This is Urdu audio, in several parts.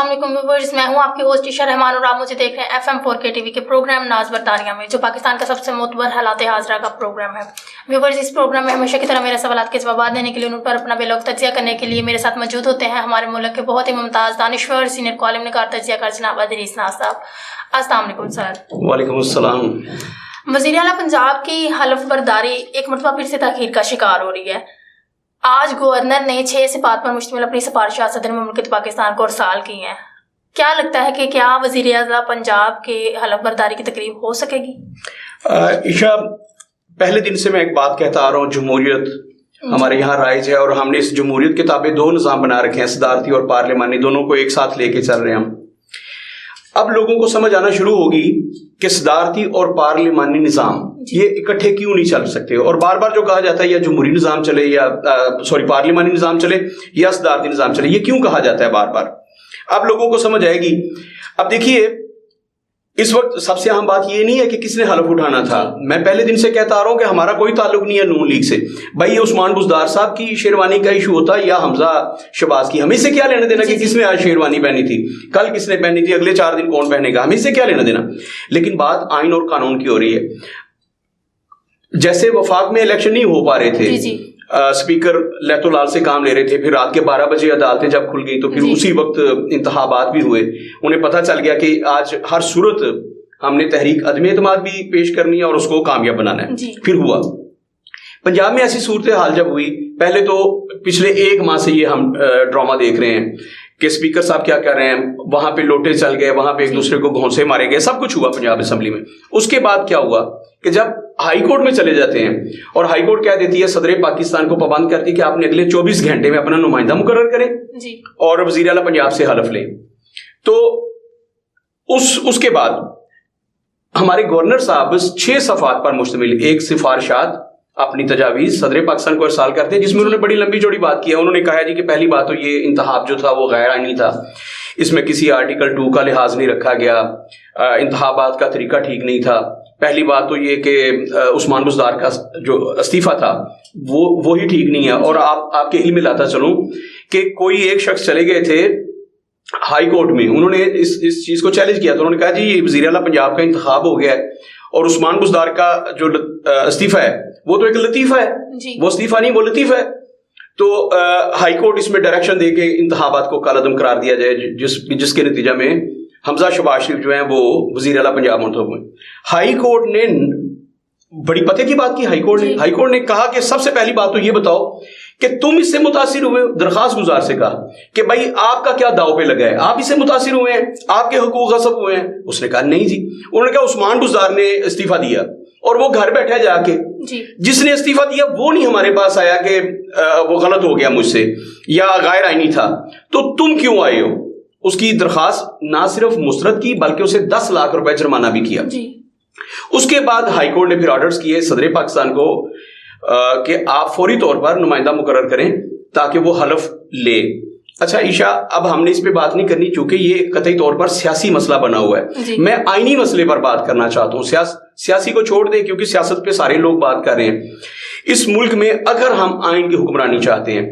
السلام علیکم ویورز، میں ہوں آپ کی ہوسٹ عشا رحمان اور آپ مجھے دیکھ رہے ہیں FM4K TV کے پروگرام ناز برداریاں میں، جو پاکستان کا سب سے معتبر حالات حاضرہ کا پروگرام ہے۔ ویورز، اس پروگرام میں ہمیشہ کی طرح میرے سوالات کے جوابات دینے کے لیے، ان پر اپنا بے لوگ تجزیہ کرنے کے لیے میرے ساتھ موجود ہوتے ہیں ہمارے ملک کے بہت ہی ممتاز دانشور سینئر کالم نگار تجزیہ کار جناب ادریس ناز صاحب۔ السلام علیکم سر۔ وعلیکم السلام۔ وزیر اعلیٰ پنجاب کی حلف برداری ایک مرتبہ پھر سے تاخیر کا شکار ہو رہی ہے۔ آج گورنر نے 6 صفات پر مشتمل اپنی سفارشات صدر مملکت پاکستان کو ارسال کی ہیں۔ کیا لگتا ہے کہ کیا وزیر اعلیٰ پنجاب کے حلف برداری کی تقریب ہو سکے گی؟ عشا، پہلے دن سے میں ایک بات کہتا آ رہا ہوں، جمہوریت ہمارے یہاں رائج ہے اور ہم نے اس جمہوریت کے تابع 2 نظام بنا رکھے ہیں، صدارتی اور پارلیمانی، دونوں کو ایک ساتھ لے کے چل رہے ہیں ہم۔ اب لوگوں کو سمجھ آنا شروع ہوگی کہ صدارتی اور پارلیمانی نظام یہ اکٹھے کیوں نہیں چل سکتے، اور بار بار جو کہا جاتا ہے یا جمہوری نظام چلے یا پارلیمانی نظام چلے یا صدارتی نظام چلے، یہ کیوں کہا جاتا ہے بار بار؟ اب لوگوں کو سمجھ آئے گی۔ اب دیکھیے، اس وقت سب سے اہم بات یہ نہیں ہے کہ کس نے حلف اٹھانا تھا۔ میں پہلے دن سے کہتا آ رہا ہوں کہ ہمارا کوئی تعلق نہیں ہے نون لیگ سے۔ بھائی، عثمان بزدار صاحب کی شیروانی کا ایشو ہوتا یا حمزہ شہباز کی، ہمیں سے کیا لینا دینا کہ کس نے آج شیروانی پہنی تھی، کل کس نے پہنی تھی، اگلے 4 دن کون پہنے گا، ہمیں سے کیا لینا دینا۔ لیکن بات آئین اور قانون کی ہو رہی ہے۔ جیسے وفاق میں الیکشن نہیں ہو پا رہے تھے، اسپیکر لیتو لال سے کام لے رہے تھے، پھر رات کے 12 بجے عدالتیں جب کھل گئی تو پھر اسی وقت انتخابات بھی ہوئے۔ انہیں پتہ چل گیا کہ آج ہر صورت ہم نے تحریک عدم اعتماد بھی پیش کرنی ہے اور اس کو کامیاب بنانا ہے۔ پھر ہوا پنجاب میں ایسی صورتحال جب ہوئی، پہلے تو پچھلے 1 ماہ سے یہ ہم ڈرامہ دیکھ رہے ہیں کہ اسپیکر صاحب کیا کر رہے ہیں، وہاں پہ لوٹے چل گئے، وہاں پہ ایک دوسرے کو گھونسے مارے گئے، سب کچھ ہوا پنجاب اسمبلی میں۔ اس کے بعد کیا ہوا کہ جب ہائی کورٹ میں چلے جاتے ہیں اور ہائی کورٹ کہہ دیتی ہے، صدر پاکستان کو پابند کرتی ہے کہ آپ نے اگلے 24 گھنٹے میں اپنا نمائندہ مقرر کریں اور وزیر اعلیٰ پنجاب سے حلف لیں، تو اس کے بعد ہمارے گورنر صاحب 6 صفحات پر مشتمل ایک سفارشات اپنی تجاویز صدر پاکستان کو ارسال کرتے ہیں، جس میں انہوں نے بڑی لمبی چوڑی بات کی ہے۔ انہوں نے کہا جی کہ پہلی بات تو یہ انتخاب جو تھا وہ غیر آئینی تھا، اس میں کسی آرٹیکل 2 کا لحاظ نہیں رکھا گیا، انتخابات کا طریقہ ٹھیک نہیں تھا۔ پہلی بات تو یہ کہ عثمان بزدار کا جو استعفیٰ تھا وہی ٹھیک نہیں ہے۔ اور آپ کے علم میں لاتا چلوں کہ کوئی ایک شخص چلے گئے تھے ہائی کورٹ میں، انہوں نے اس چیز کو چیلنج کیا، تو انہوں نے کہا جی وزیر اعلیٰ پنجاب کا انتخاب ہو گیا ہے اور عثمان بزدار کا جو استعفیٰ ہے وہ تو ایک لطیفہ ہے، وہ استعفیٰ نہیں، وہ لطیفہ ہے۔ تو ہائی کورٹ اس میں ڈائریکشن دے کے انتخابات کو کالعدم قرار دیا جائے، جس کے نتیجہ میں حمزہ شہباز شریف جو ہیں وہ وزیر اعلیٰ پنجاب منتخب ہوئے۔ ہائی کورٹ نے بڑی پتے کی بات کی، ہائی کورٹ نے کہا کہ سب سے پہلی بات تو یہ بتاؤ کہ تم اس سے متاثر ہوئے۔ درخواست گزار سے کہا کہ بھائی آپ کا کیا داؤ پہ لگا ہے، آپ اس سے متاثر ہوئے ہیں، آپ کے حقوق غصب ہوئے ہیں؟ اس نے کہا نہیں جی۔ انہوں نے کہا عثمان بزدار نے استعفیٰ دیا اور وہ گھر بیٹھا جا کے، جس نے استعفیٰ دیا وہ نہیں ہمارے پاس آیا کہ وہ غلط ہو گیا مجھ سے یا غیر آئینی تھا، تو تم کیوں آئے ہو؟ اس کی درخواست نہ صرف مسترد کی بلکہ اسے 10 لاکھ روپے جرمانہ بھی کیا۔ اس کے بعد ہائی کورٹ نے پھر آرڈرز کیے صدر پاکستان کو کہ آپ فوری طور پر نمائندہ مقرر کریں تاکہ وہ حلف لے۔ اچھا عشا، اب ہم نے اس پہ بات نہیں کرنی چونکہ یہ قطعی طور پر سیاسی مسئلہ بنا ہوا ہے۔ میں آئینی مسئلے پر بات کرنا چاہتا ہوں، سیاسی کو چھوڑ دیں کیونکہ سیاست پہ سارے لوگ بات کر رہے ہیں۔ اس ملک میں اگر ہم آئین کی حکمرانی چاہتے ہیں،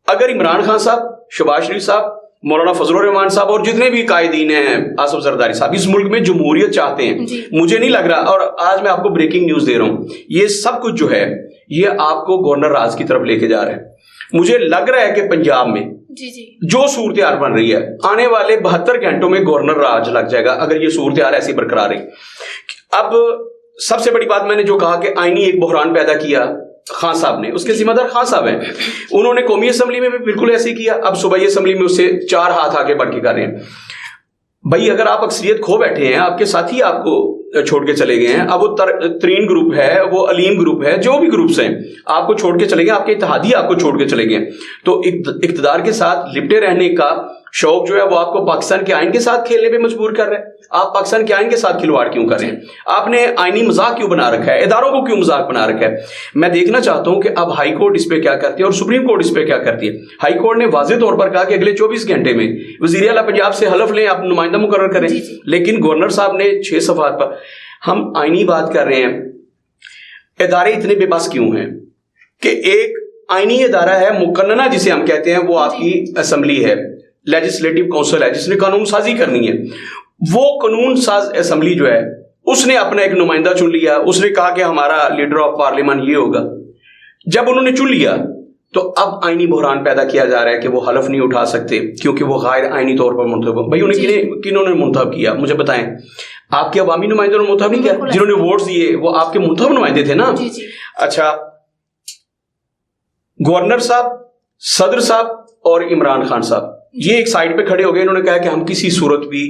اگر عمران خان صاحب، شہباز شریف صاحب، مولانا فضل الرحمان صاحب اور جتنے بھی قائدین ہیں، آصف زرداری صاحب، اس ملک میں جمہوریت چاہتے ہیں، مجھے نہیں لگ رہا، اور آج میں آپ کو بریکنگ نیوز دے رہا ہوں، یہ سب کچھ جو ہے یہ آپ کو گورنر راز کی طرف لے کے جا رہا ہے۔ مجھے لگ رہا ہے کہ پنجاب میں جو صورتحال بن رہی ہے آنے والے 72 گھنٹوں میں گورنر راج لگ جائے گا اگر یہ صورتحال ایسی برقرار رہی۔ اب سب سے بڑی بات میں نے جو کہا کہ آئینی ایک بحران پیدا کیا خان صاحب نے، اس کے ذمہ دار خان صاحب ہیں۔ انہوں نے قومی اسمبلی میں بھی بالکل ایسے ہی کیا، اب صوبائی اسمبلی میں اس سے 4 ہاتھ آگے بڑھ کے کر رہے ہیں۔ بھائی اگر آپ اکثریت کھو بیٹھے ہیں، آپ کے ساتھی آپ کو چھوڑ کے چلے گئے ہیں، اب وہ ترین گروپ ہے، وہ علیم گروپ ہے، جو بھی گروپس ہیں آپ کو چھوڑ کے چلے گئے، آپ کے اتحادی آپ کو چھوڑ کے چلے گئے، تو اقتدار کے ساتھ لپٹے رہنے کا شوق جو ہے وہ آپ کو پاکستان کے آئین کے ساتھ کھیلنے پہ مجبور کر رہا ہے۔ آپ پاکستان کے آئین کے ساتھ کھلواڑ کیوں کر رہے ہیں؟ آپ نے آئینی مذاق کیوں بنا رکھا ہے؟ اداروں کو کیوں مذاق بنا رکھا ہے؟ میں دیکھنا چاہتا ہوں کہ اب ہائی کورٹ اس پہ کیا کرتی ہے اور سپریم کورٹ اس پہ کیا کرتی ہے۔ ہائی کورٹ نے واضح طور پر کہا کہ اگلے 24 گھنٹے میں وزیر اعلیٰ پنجاب سے حلف لیں، آپ نمائندہ مقرر کریں، لیکن گورنر صاحب نے 6 صفحات پر، ہم آئینی بات کر رہے ہیں، ادارے اتنے بے بس کیوں ہیں کہ ایک آئینی ادارہ ہے مقننہ جسے ہم کہتے ہیں، وہ آپ کی اسمبلی ہے، لیجسلیٹو کونسل ہے جس نے قانون سازی کرنی ہے، وہ قانون ساز اسمبلی جو ہے اس نے اپنا ایک نمائندہ چن لیا، اس نے کہا کہ ہمارا لیڈر آف پارلیمان یہ ہوگا۔ جب انہوں نے چن لیا تو اب آئینی بحران پیدا کیا جا رہا ہے کہ وہ حلف نہیں اٹھا سکتے کیونکہ وہ غیر آئینی طور پر منتخب۔ بھائی انہیں کنہوں نے منتخب کیا مجھے بتائیں؟ آپ کے عوامی نمائندوں نے منتخب نہیں کیا، جنہوں نے ووٹس دیے وہ آپ کے منتخب نمائندے تھے نا۔ اچھا، گورنر صاحب، صدر صاحب اور عمران خان صاحب یہ ایک سائڈ پہ کھڑے ہو گئے، انہوں نے کہا کہ ہم کسی صورت بھی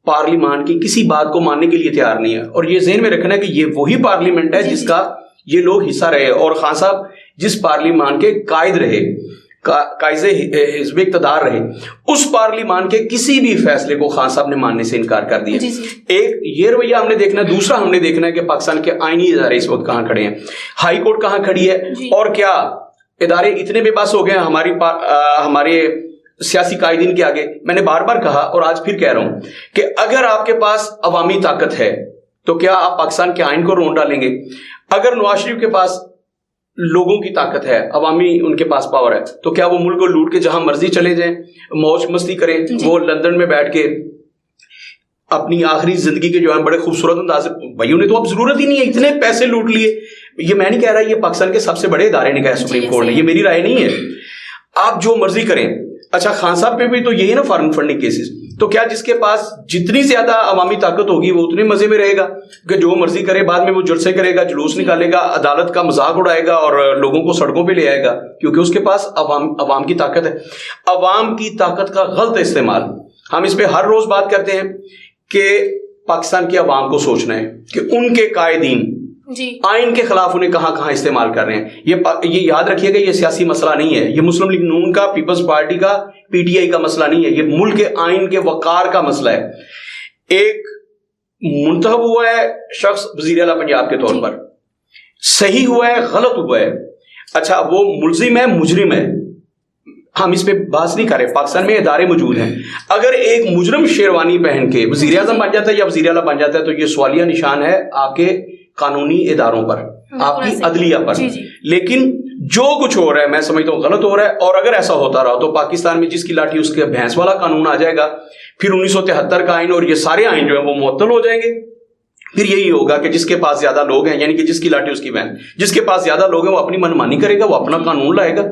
پارلیمان کی کسی بات کو ماننے کے لیے تیار نہیں ہے، اور یہ ذہن میں رکھنا ہے کہ یہ وہی پارلیمنٹ ہے جس کا یہ لوگ حصہ رہے، اور خان صاحب جس پارلیمان کے قائد رہے، قائز حزب اقتدار رہے، اس پارلیمان کے کسی بھی فیصلے کو خان صاحب نے ماننے سے انکار کر دیا۔ ایک یہ رویہ ہم نے دیکھنا ہے، دوسرا ہم نے دیکھنا ہے کہ پاکستان کے آئینی ادارے اس وقت کہاں کھڑے ہیں، ہائی کورٹ کہاں کھڑی ہے، اور کیا ادارے اتنے بے بس ہو گئے ہیں ہمارے سیاسی قائدین کے آگے۔ میں نے بار بار کہا اور آج پھر کہہ رہا ہوں کہ اگر آپ کے پاس عوامی طاقت ہے تو کیا آپ پاکستان کے آئین کو رون ڈالیں گے؟ اگر نواز شریف کے پاس لوگوں کی طاقت ہے، عوامی ان کے پاس پاور ہے، تو کیا وہ ملک کو لوٹ کے جہاں مرضی چلے جائیں، موج مستی کریں؟ وہ لندن میں بیٹھ کے اپنی آخری زندگی کے جو ہے بڑے خوبصورت انداز، بھائیوں نے تو اب ضرورت ہی نہیں ہے، اتنے پیسے لوٹ لیے۔ یہ میں نہیں کہہ رہا، یہ پاکستان کے سب سے بڑے ادارے نے کہا، سپریم کورٹ نے، یہ میری رائے نہیں ہے، آپ جو مرضی کریں۔ اچھا، خان صاحب پہ بھی تو یہی نا فارن فنڈنگ کیسز، تو کیا جس کے پاس جتنی زیادہ عوامی طاقت ہوگی وہ اتنے مزے میں رہے گا کہ جو مرضی کرے، بعد میں وہ جلسے کرے گا، جلوس نکالے گا، عدالت کا مذاق اڑائے گا اور لوگوں کو سڑکوں پہ لے آئے گا کیونکہ اس کے پاس عوام کی طاقت ہے۔ عوام کی طاقت کا غلط استعمال، ہم اس پہ ہر روز بات کرتے ہیں کہ پاکستان کی عوام کو سوچنا ہے کہ ان کے قائدین آئین کے خلاف انہیں کہاں کہاں استعمال کر رہے ہیں۔ یہ یاد رکھیے گا، یہ سیاسی مسئلہ نہیں ہے، یہ مسلم لیگ نون کا، پیپلز پارٹی کا، پی ٹی آئی کا مسئلہ نہیں ہے، یہ ملک کے آئین کے وقار کا مسئلہ ہے۔ ایک منتخب ہوا ہے شخص وزیر اعلیٰ پنجاب کے طور پر، صحیح ہوا ہے غلط ہوا ہے، اچھا وہ ملزم ہے مجرم ہے، ہم اس پہ بحث نہیں کر رہے، پاکستان میں ادارے موجود ہیں۔ اگر ایک مجرم شیروانی پہن کے وزیر اعظم بن جاتا ہے یا وزیر اعلیٰ بن جاتا ہے تو یہ سوالیہ نشان ہے آپ کے قانونی اداروں پر، آپ کی عدلیہ پر۔ لیکن جو کچھ ہو رہا ہے میں سمجھتا ہوں غلط ہو رہا ہے، اور اگر ایسا ہوتا رہا تو پاکستان میں جس کی لاٹھی اس کے بھینس والا قانون آ جائے گا، پھر 1973 کا آئین اور یہ سارے آئین جو ہیں وہ معطل ہو جائیں گے۔ پھر یہی ہوگا کہ جس کے پاس زیادہ لوگ ہیں، یعنی کہ جس کی لاٹھی اس کی بہن، جس کے پاس زیادہ لوگ ہیں وہ اپنی منمانی کرے گا، وہ اپنا قانون لائے گا،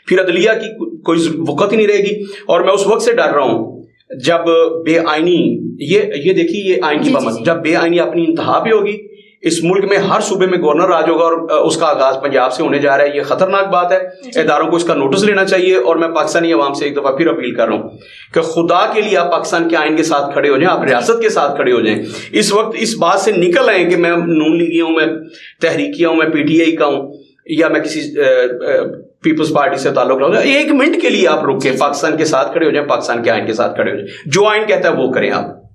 پھر عدلیہ کی کوئی وقت ہی نہیں رہے گی۔ اور میں اس وقت سے ڈر رہا ہوں جب بے آئینی، یہ دیکھیے یہ آئین کی پابندی، جب بے آئینی اپنی انتہا پہ ہوگی، اس ملک میں ہر صوبے میں گورنر راج ہوگا اور اس کا آغاز پنجاب سے ہونے جا رہا ہے، یہ خطرناک بات ہے، اداروں کو اس کا نوٹس لینا چاہیے۔ اور میں پاکستانی عوام سے ایک دفعہ پھر اپیل کر رہا ہوں کہ خدا کے لیے آپ پاکستان کے آئین کے ساتھ کھڑے ہو جائیں، آپ ریاست کے ساتھ کھڑے ہو جائیں۔ اس وقت اس بات سے نکل آئیں کہ میں نون لیگی ہوں، میں تحریکیہ ہوں، میں پی ٹی آئی کا ہوں، یا میں کسی پیپلز پارٹی سے تعلق رکھتا ہوں۔ ایک منٹ کے لیے آپ رک کے پاکستان کے ساتھ کھڑے ہو جائیں، پاکستان کے آئین کے ساتھ کھڑے ہو جائیں، جو آئین کہتا ہے وہ کریں آپ۔